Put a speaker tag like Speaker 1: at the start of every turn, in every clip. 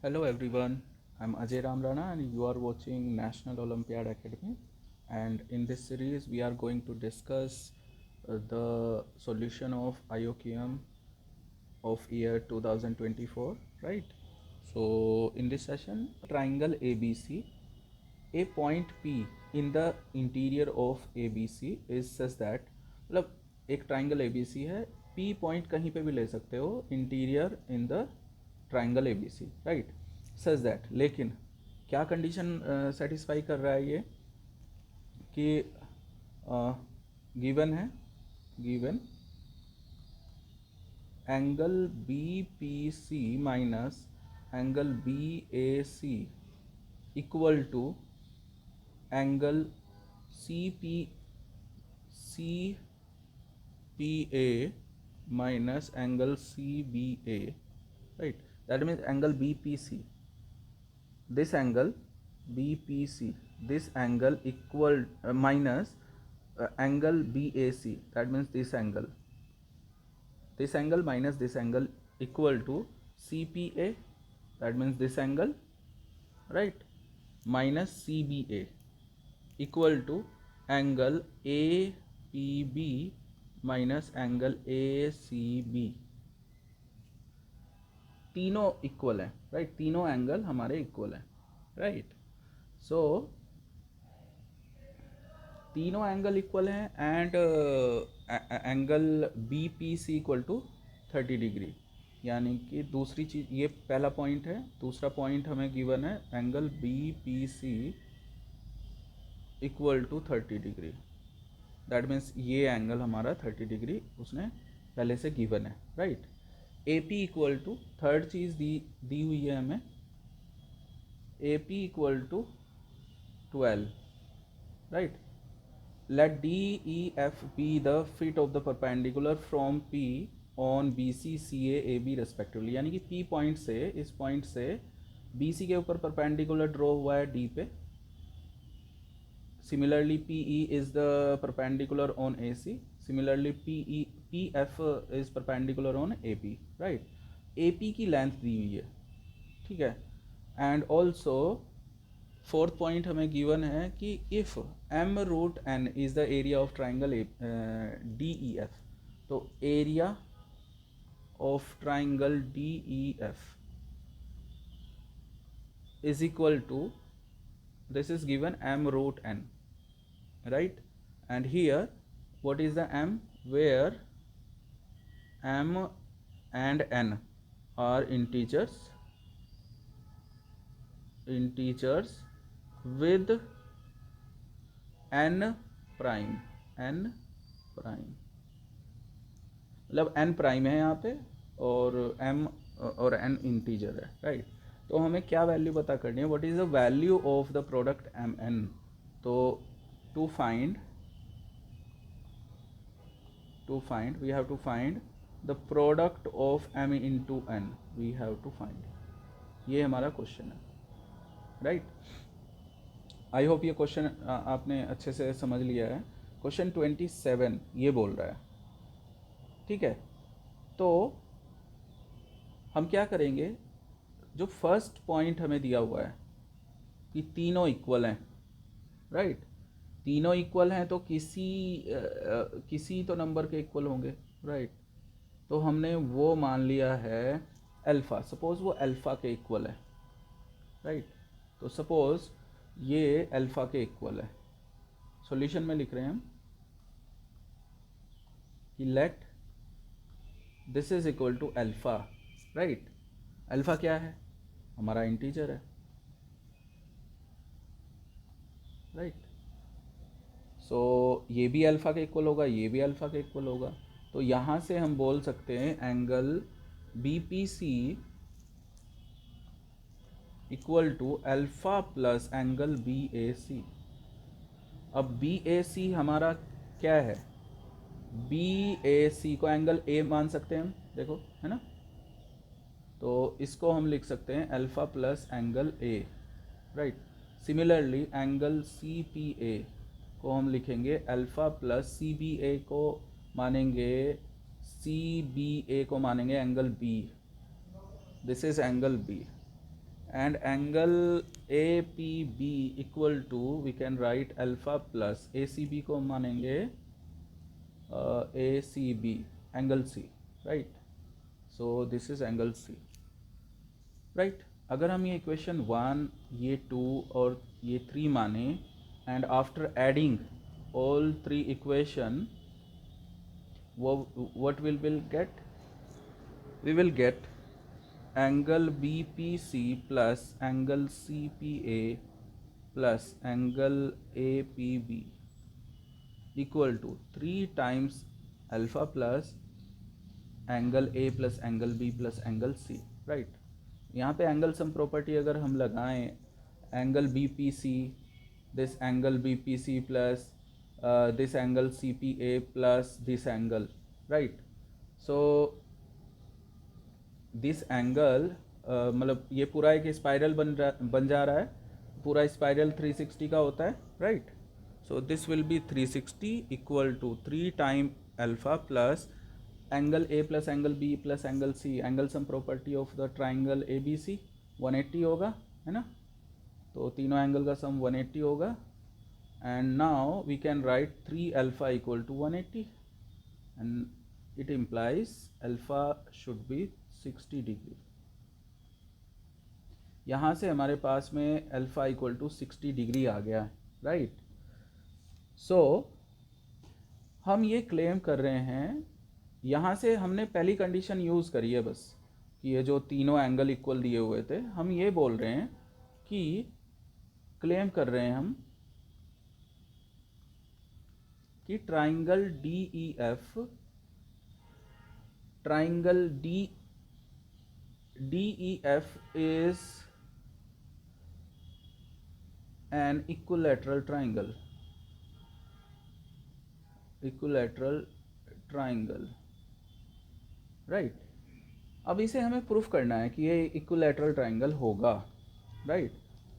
Speaker 1: Hello everyone, I'm Ajay Ramrana and you are watching National Olympiad Academy. And in this series, we are going to discuss the solution of IOQM of year 2024, right? So, in this session, triangle ABC, a point P in the interior of ABC is such that मतलब एक triangle ABC है, P point कहीं पे भी ले सकते हो interior in the triangle ABC, right? Such that, लेकिन क्या कंडीशन सेटिस्फाई कर रहा है ये कि गिवन है, given angle B P C minus angle B A C equal to angle C P A minus angle C B A, right? That means angle B P C, this angle BPC, this angle equal minus angle BAC, that means this angle minus this angle equal to CPA, that means this angle, right, minus CBA equal to angle APB minus angle ACB. तीनों equal है, right? तीनों एंगल हमारे equal है, right? So तीनों angle equal हैं and angle B P C equal to 30 degree, यानी कि दूसरी चीज़, ये पहला पॉइंट है। दूसरा पॉइंट हमें गिवन है angle B P C equal to 30 degree, that means ये एंगल हमारा 30 डिग्री उसने पहले से गिवन है, right? A P equal to, third चीज़ दी हुई है हमें, A P equal to 12, right? Let DEF be the feet of the perpendicular from P on BC, CA, AB respectively, यानी कि P पॉइंट से, इस पॉइंट से BC के ऊपर परपेंडिकुलर ड्रॉ हुआ है D पे। Similarly PE is the perpendicular on AC, similarly PF is perpendicular on AP, right? AP की लेंथ दी हुई है, ठीक है? एंड ऑल्सो फोर्थ पॉइंट हमें गिवन है कि if M root N is the area of triangle D E F, तो area of triangle D E F is equal to, this is given M root N, right? And here what is the m, where m and n are integers with n prime, मतलब n prime है यहाँ पे और m और n integer है, right? तो हमें क्या वैल्यू पता करनी है, what is the value of the product M N? तो to find we have to find the product of m into n, we have to find, ये हमारा क्वेश्चन है, राइट? आई होप ये क्वेश्चन आपने अच्छे से समझ लिया है। क्वेश्चन 27 ये बोल रहा है, ठीक है? तो हम क्या करेंगे, जो फर्स्ट पॉइंट हमें दिया हुआ है कि तीनों इक्वल हैं, राइट? तीनों इक्वल हैं तो किसी तो नंबर के इक्वल होंगे, राइट? तो हमने वो मान लिया है अल्फ़ा, सपोज़ वो अल्फ़ा के इक्वल है, राइट? तो सपोज़ ये अल्फ़ा के इक्वल है। सॉल्यूशन में लिख रहे हैं हम कि let this is equal to alpha, right? Alpha क्या है? हमारा इंटीजर है, राइट? सो ये भी अल्फ़ा के इक्वल होगा, ये भी अल्फ़ा के इक्वल होगा। तो यहाँ से हम बोल सकते हैं angle B P C equal to alpha plus angle B A C. अब बी ए सी हमारा क्या है? बी ए सी को एंगल ए मान सकते हैं हम, देखो, है ना? तो इसको हम लिख सकते हैं alpha plus angle A, right? Similarly angle C P A को हम लिखेंगे alpha plus C B A को मानेंगे, सी बी ए को मानेंगे angle B, this is angle B, and angle APB equal to, we can write alpha plus ACB को हम मानेंगे ACB angle C, right? So this is angle C, right? अगर हम ये इक्वेशन 1, ये 2 और ये 3 माने, and after adding all 3 equation, what will get? We will get angle BPC plus angle CPA plus angle APB equal to 3 times alpha plus angle A plus angle B plus angle C, right? यहाँ पे angle sum property अगर हम लगाएं, angle BPC, this angle BPC plus this angle CPA plus this angle, right? So this angle मतलब ये पूरा एक spiral बन जा रहा है, पूरा स्पाइरल 360 का होता है, right? So this will be 360 equal to 3 time alpha plus angle A plus angle B plus angle C, angle sum property of the triangle A B C 180 होगा, है ना? तो तीनों एंगल का सम 180 होगा, and now we can write 3 alpha equal to 180 and it implies alpha should be 60 degree. यहाँ से हमारे पास में अल्फा इक्वल टू 60 डिग्री आ गया है, राइट? सो हम ये क्लेम कर रहे हैं, यहाँ से हमने पहली कंडीशन यूज़ करी है बस, कि ये जो तीनों एंगल इक्वल दिए हुए थे, हम ये बोल रहे हैं कि क्लेम कर रहे हैं हम कि triangle DEF, triangle DEF is an equilateral triangle, right? अब इसे हमें प्रूफ करना है कि ये इक्विलैटरल ट्राइंगल होगा, राइट?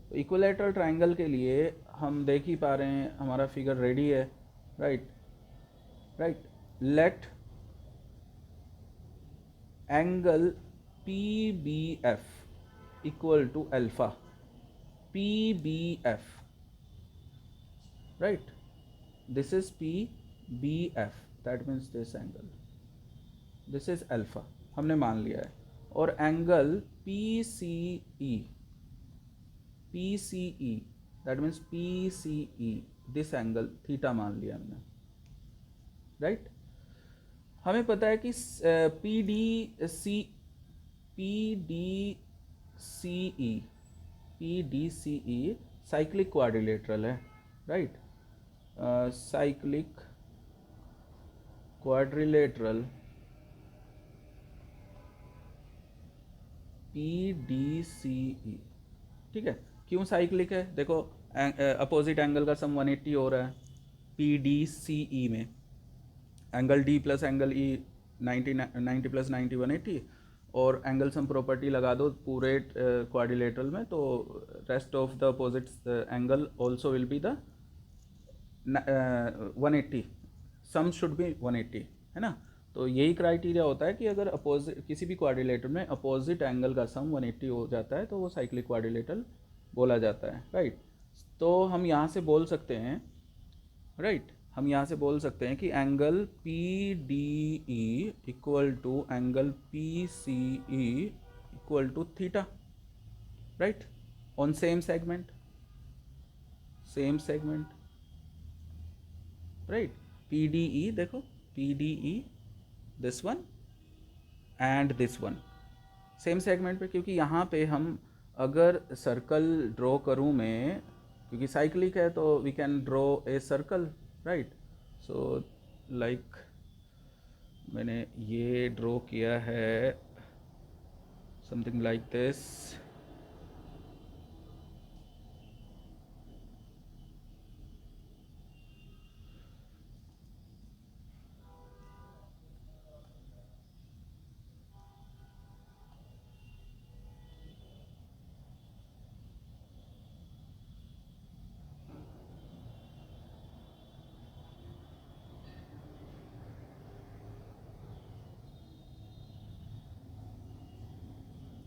Speaker 1: तो इक्विलैटरल ट्राइंगल के लिए हम देख ही पा रहे हैं, हमारा फिगर रेडी है, right? Let angle PBF equal to alpha, PBF, right? This is PBF, that means this angle, this is alpha, हमने मान लिया है। और angle PCE, that means PCE, this angle theta मान लिया हमने, राइट? हमें पता है कि PDCE साइक्लिक क्वाड्रिलेटरल है, राइट? साइक्लिक क्वाड्रिलेटरल PDCE, ठीक है? क्यों साइक्लिक है? देखो अपोजिट एंगल का सम 180 हो रहा है PDCE में, angle D plus angle E 90 plus 90 180, और एंगल सम प्रॉपर्टी लगा दो पूरे क्वाड्रिलेटरल में, तो rest of the opposite angle also will be the 180, sum should be 180, है ना? तो यही क्राइटेरिया होता है कि अगर अपोजिट किसी भी क्वाड्रिलेटर में अपोजिट एंगल का सम 180 हो जाता है तो वो साइक्लिक क्वाड्रिलेटरल बोला जाता है, राइट? तो हम यहाँ से बोल सकते हैं, राइट? हम यहाँ से बोल सकते हैं कि angle PDE equal to angle PCE equal to theta, right? On same segment, right? PDE देखो, PDE this one and this one same segment पे, क्योंकि यहाँ पे हम अगर सर्कल ड्रॉ करूँ मैं, क्योंकि साइक्लिक है तो we can draw a circle, right? So like मैंने ये ड्रॉ किया है, समथिंग लाइक दिस,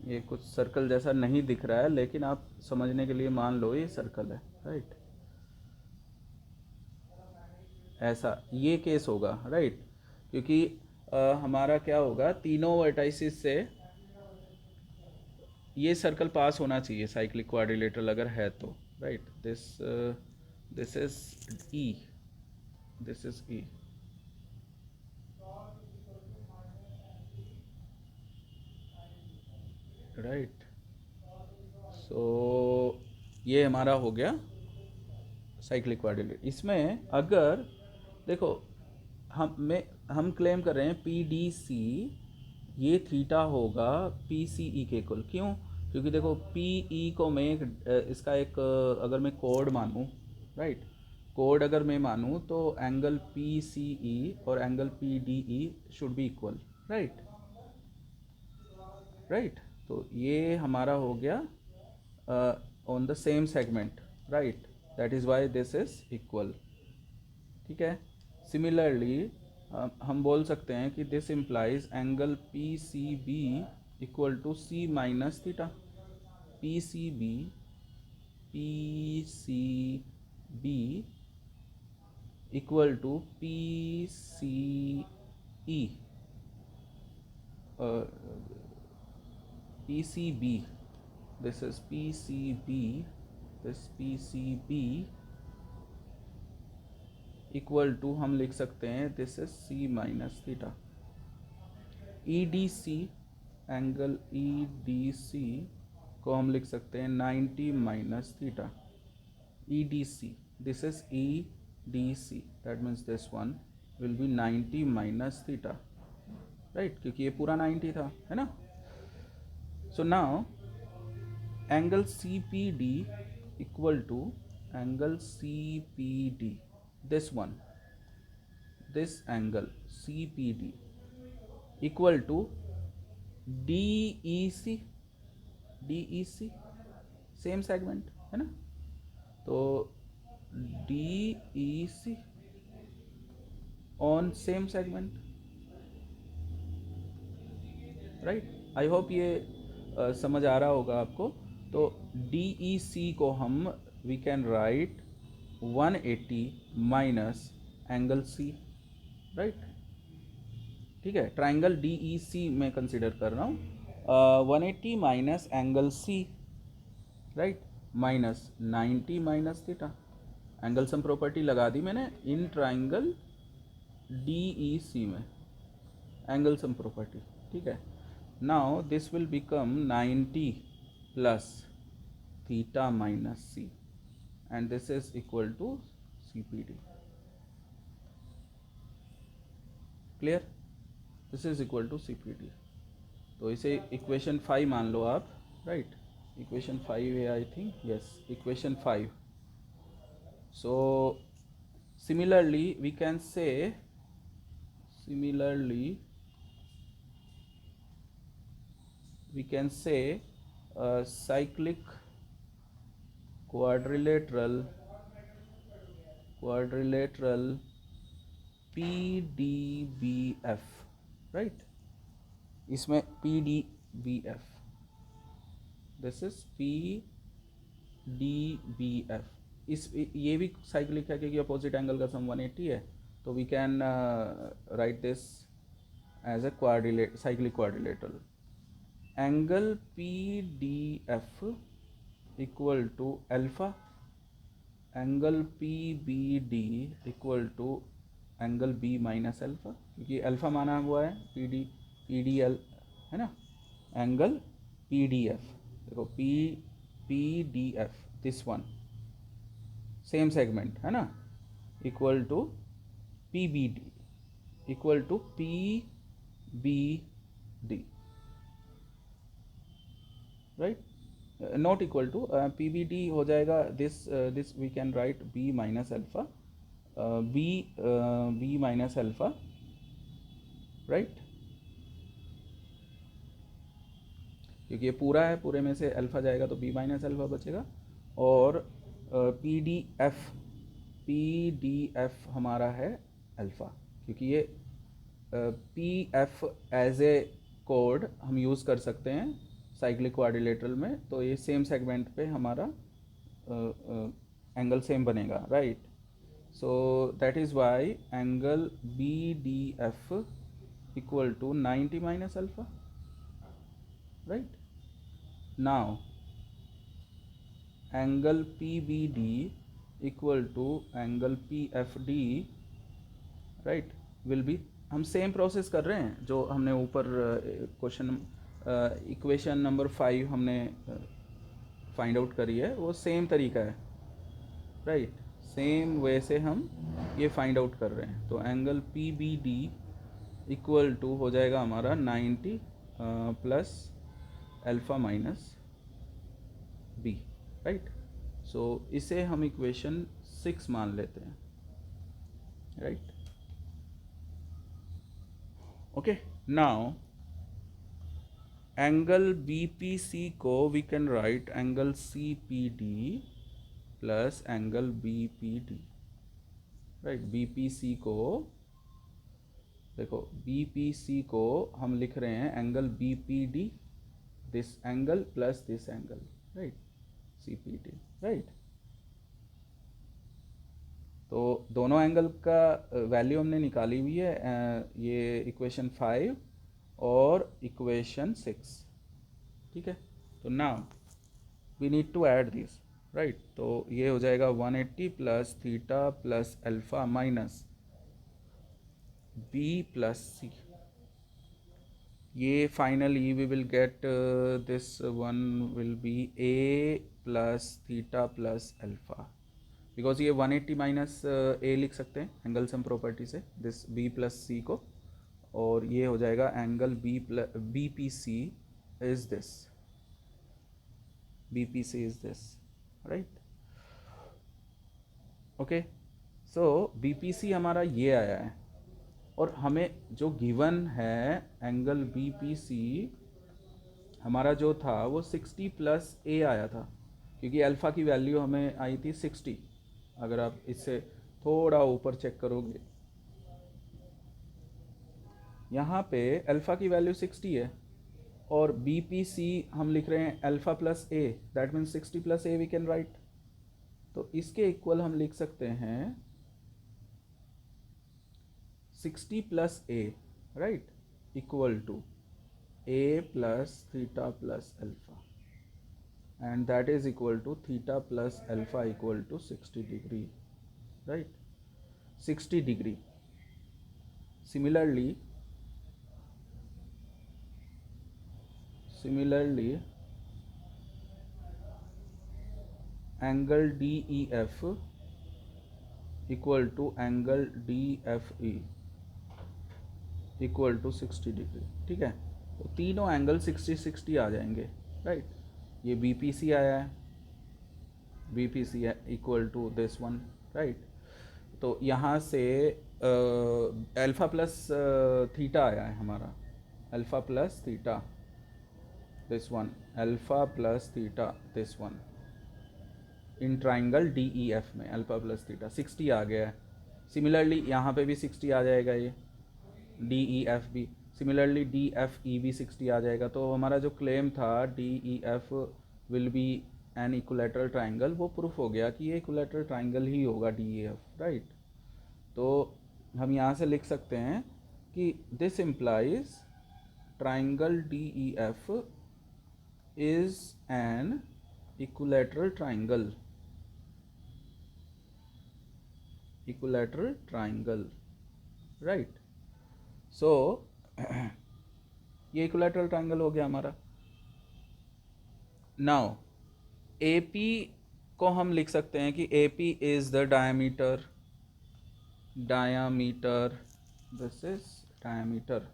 Speaker 1: ये कुछ सर्कल जैसा नहीं दिख रहा है, लेकिन आप समझने के लिए मान लो ये सर्कल है, राइट। ऐसा ये केस होगा, राइट, क्योंकि हमारा क्या होगा, तीनों वर्टाइसिस से ये सर्कल पास होना चाहिए, साइक्लिक क्वाड्रिलेटरल अगर है तो, right. This is E, this is E, right. So ये हमारा हो गया साइक्लिक क्वाड्रिलेटरल। इसमें अगर देखो हम क्लेम कर रहे हैं पी डी सी, ये थीटा होगा पी सी ई के इक्वल। क्यों? क्योंकि देखो पी ई को मैं इसका एक अगर मैं कोड मानूँ, राइट, कोड अगर मैं मानूँ तो एंगल पी सी ई और angle P D E should be equal, right, right. तो ये हमारा हो गया on the same segment, right, that is why this is equal, ठीक है। सिमिलरली हम बोल सकते हैं कि this implies angle P C B equal to C minus theta. P C B equal to P C E, P C B, this is P C B, this P C B equal to हम लिख सकते हैं this is C minus theta. E D C, angle E D C को हम लिख सकते हैं 90 minus theta. E D C, this is E D C, that means this one will be 90 minus theta, right, क्योंकि ये पूरा 90 था, है ना। So now angle C P D equal to angle C P D, this one, this angle CPD equal to DEC, DEC same segment है ना, तो DEC on same segment, right. I hope ये समझ आ रहा होगा आपको। तो DEC को हम we can write 180 minus angle C, right, ठीक है। ट्राइंगल डी ई सी में कंसिडर कर रहा हूँ। 180 minus angle C, right, minus 90 minus theta. Angle sum property लगा दी मैंने इन ट्राइंगल डी ई सी में, एंगल सम प्रॉपर्टी, ठीक है। Now this will become 90 plus theta minus C, and this is equal to CPD, clear, this is equal to CPD। तो इसे equation 5 मान लो आप, राइट, इक्वेशन 5 है I think, yes, equation 5। So similarly we can say, cyclic quadrilateral PDBF, right, इसमें PDBF, this is PDBF। इस ये भी cyclic है क्योंकि अपोजिट एंगल का सम 180 है, तो we can write this as a cyclic quadrilateral. Angle PDF equal to alpha, angle PBD equal to angle B minus alpha, क्योंकि अल्फा माना हुआ है PDL, है ना। एंगल PDF, देखो PDF, this one same segment है ना, equal to PBD equal to PBD, right, not equal to PBD हो जाएगा this we can write B minus alpha, B minus alpha, right, क्योंकि ये पूरा है, पूरे में से अल्फा जाएगा तो B माइनस अल्फा बचेगा। और PDF हमारा है अल्फा, क्योंकि ये PF एज ए कोड हम यूज़ कर सकते हैं साइक्लिक क्वाड्रिलेटरल में, तो ये सेम सेगमेंट पे हमारा एंगल सेम बनेगा, right. So that is why angle B D F equal to 90 minus alpha, right. Now angle P B D equal to angle P F D, right, will be, हम same process कर रहे हैं जो हमने ऊपर question equation number 5 हमने find out करी है, वो सेम तरीका है, राइट. सेम वे से हम ये फाइंड आउट कर रहे हैं. तो angle P B D equal to हो जाएगा हमारा 90 plus alpha minus B, right. So इसे हम इक्वेशन 6 मान लेते हैं, right. Okay. Now angle B P C को we can write angle C P D plus angle B P D, right. B P C को देखो, बी पी सी को हम लिख रहे हैं angle B P D, this angle plus this angle, right, C P D, right. तो दोनों angle का वैल्यू हमने निकाली हुई है, ये इक्वेशन 5 और इक्वेशन 6, ठीक है. तो now we need to add this, right. तो ये हो जाएगा 180 plus theta plus alpha minus B plus C. ये finally we will get this one will be A plus theta plus alpha, because ये 180 माइनस ए लिख सकते हैं angle sum property से, दिस बी प्लस सी को, और ये हो जाएगा angle B P C is this, B P C is this, right. Okay. So B P सी हमारा ये आया है, और हमें जो गिवन है एंगल बी पी सी हमारा जो था वो 60 प्लस ए आया था, क्योंकि अल्फ़ा की वैल्यू हमें आई थी 60. अगर आप इससे थोड़ा ऊपर चेक करोगे, यहाँ पे अल्फ़ा की वैल्यू 60 है, और बी पी सी हम लिख रहे हैं alpha plus A, that means 60 plus A we can write. तो इसके इक्वल हम लिख सकते हैं 60 plus A, right, equal to A plus theta plus alpha, and that is equal to theta plus alpha equal to 60 degree, right, 60 degree. Similarly angle DEF equal to angle DFE equal to 60 degree, ठीक है. तो तीनों angle 60-60 आ जाएंगे, right. ये B P C आया है, B P C equal to this one, right. तो यहाँ से अल्फ़ा प्लस थीटा आया है हमारा, alpha plus theta this one, alpha plus theta this one, in triangle D E F में अल्फ़ा प्लस थीटा 60 आ गया है. सिमिलरली यहाँ पे भी 60 आ जाएगा, ये डी ई एफ भी, सिमिलरली डी एफ ई भी 60 आ जाएगा. तो हमारा जो क्लेम था D E F will be an equilateral triangle, वो प्रूफ हो गया कि ये इक्विलैटरल ट्राइंगल ही होगा डी ई एफ, राइट. तो हम यहाँ से लिख सकते हैं कि this implies triangle D E F is an equilateral triangle, right. So ये इक्विलैटरल ट्राइंगल हो गया हमारा. नाउ ए पी को हम लिख सकते हैं कि A P is the diameter, this is diameter,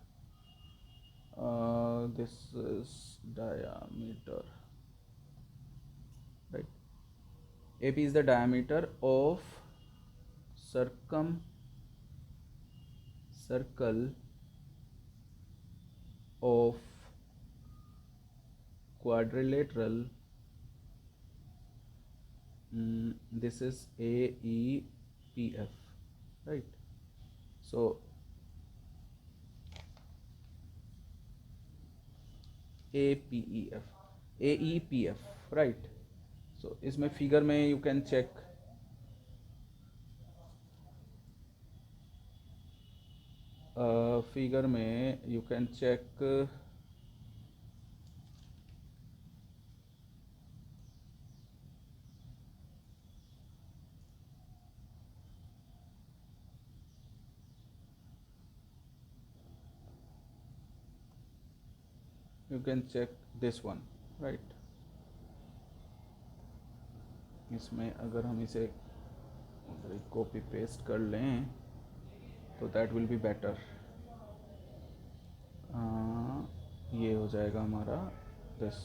Speaker 1: this is diameter, right. AP is the diameter of circle of quadrilateral, this is AEPF, right. So AEPF, right. So इसमें figure में you can check, figure में you can check this one, right. इसमें अगर हम इसे copy paste कर लें तो दैट विल बी बेटर. ये हो जाएगा हमारा दिस.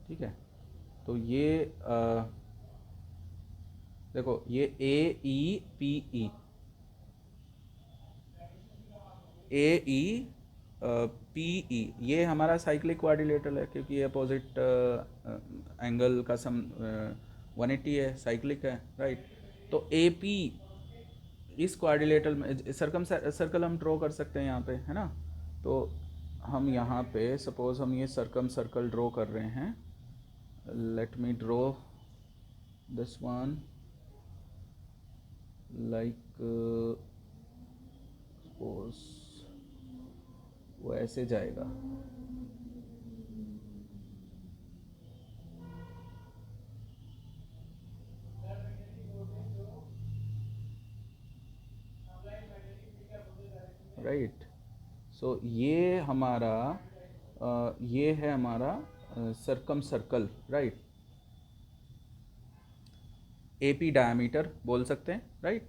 Speaker 1: ठीक है. तो ये देखो, ये AEPE, AEPE ये हमारा साइक्लिक क्वाड्रिलेटरल है, क्योंकि ये अपोजिट एंगल का सम 180 है, साइक्लिक है, राइट. तो AP इस क्वाड्रिलेटरल में सर्कल हम ड्रॉ कर सकते हैं यहाँ पे, है ना. तो हम यहाँ पे सपोज हम ये सर्कल ड्रॉ कर रहे हैं. Let me draw this one like suppose वो ऐसे जाएगा. राइट. सो ये है हमारा circum circle, right. AP diameter बोल सकते हैं, राइट.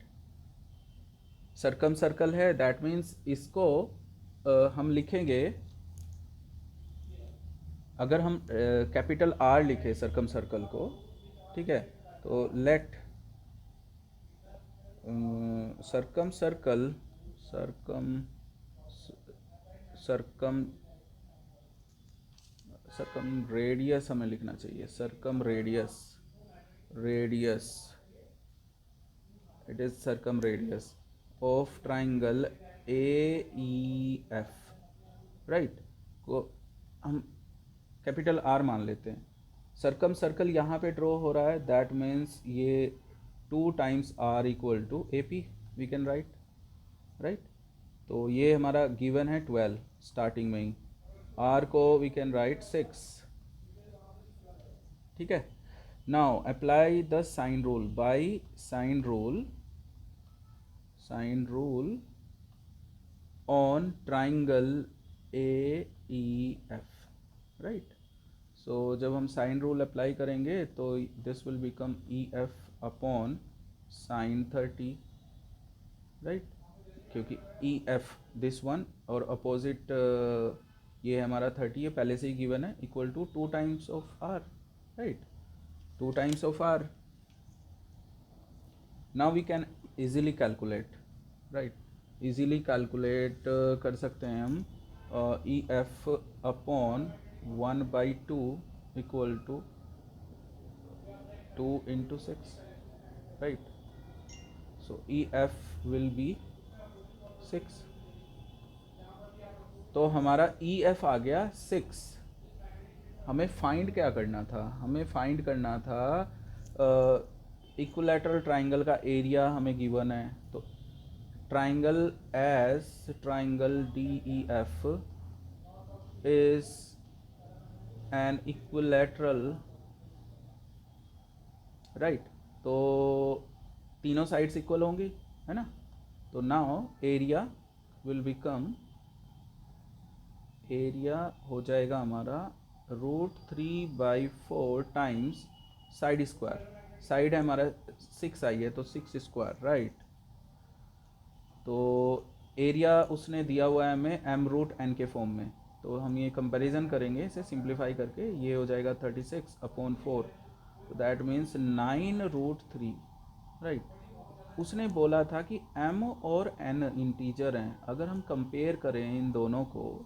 Speaker 1: सर्कम सर्कल है, दैट मीन्स इसको हम लिखेंगे, अगर हम कैपिटल R लिखे सर्कम सर्कल को, ठीक है. तो लेट सर्कम रेडियस हमें लिखना चाहिए. Circum radius it is circum radius of triangle AEF, right. को हम कैपिटल R मान लेते हैं. सर्कम सर्कल यहाँ पे ड्रॉ हो रहा है, दैट मीन्स ये 2 times R equal to AP we can write, right. तो ये हमारा गिवन है 12 स्टार्टिंग में ही. R को वी कैन राइट 6, ठीक है. Now apply the sine rule. By sine rule on triangle AEF, right. So जब हम साइन रूल अप्लाई करेंगे तो this will become EF upon sine 30, right. क्योंकि EF दिस वन और अपोजिट ये हमारा 30 है, पहले से ही गिवन है, equal to 2 times of R, right. 2 times of R. Now we can easily calculate, right. Easily calculate कर सकते हैं हम EF upon 1/2 equal to 2 into 6, right. So EF will be 6. तो हमारा EF आ गया 6. हमें फाइंड क्या करना था? हमें फाइंड करना था इक्विलैटरल ट्राइंगल का एरिया हमें गिवन है. तो triangle DEF is an equilateral, right. तो तीनों साइड्स इक्वल होंगी, है ना. तो now area will become, area हो जाएगा हमारा √3/4 टाइम्स साइड स्क्वायर. साइड है हमारा 6 आई है, तो 6 स्क्वायर, राइट. तो एरिया उसने दिया हुआ है हमें m√n के फॉर्म में. तो हम ये कंपैरिजन करेंगे, इसे सिंप्लीफाई करके ये हो जाएगा 36/4. तो दैट मीन्स 9√3, राइट. उसने बोला था कि m और n इंटीजर हैं. अगर हम कंपेयर करें इन दोनों को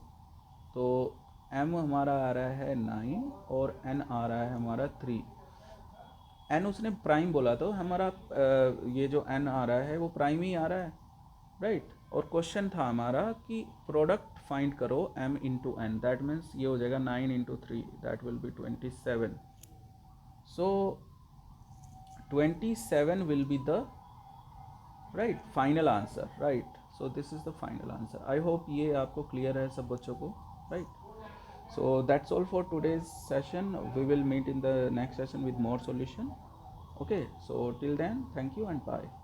Speaker 1: तो m हमारा आ रहा है 9 और n आ रहा है हमारा 3. n उसने प्राइम बोला, तो हमारा ये जो n आ रहा है वो प्राइम ही आ रहा है, राइट. और क्वेश्चन था हमारा कि प्रोडक्ट फाइंड करो m into N, that means ये हो जाएगा 9 इंटू 3, दैट विल बी 27. सो 27 will be the right final answer, right? So this is the final answer. I hope ये आपको clear है सब बच्चों को, right? So that's all for today's session. We will meet in the next session with more solution. Okay, so till then, thank you and bye.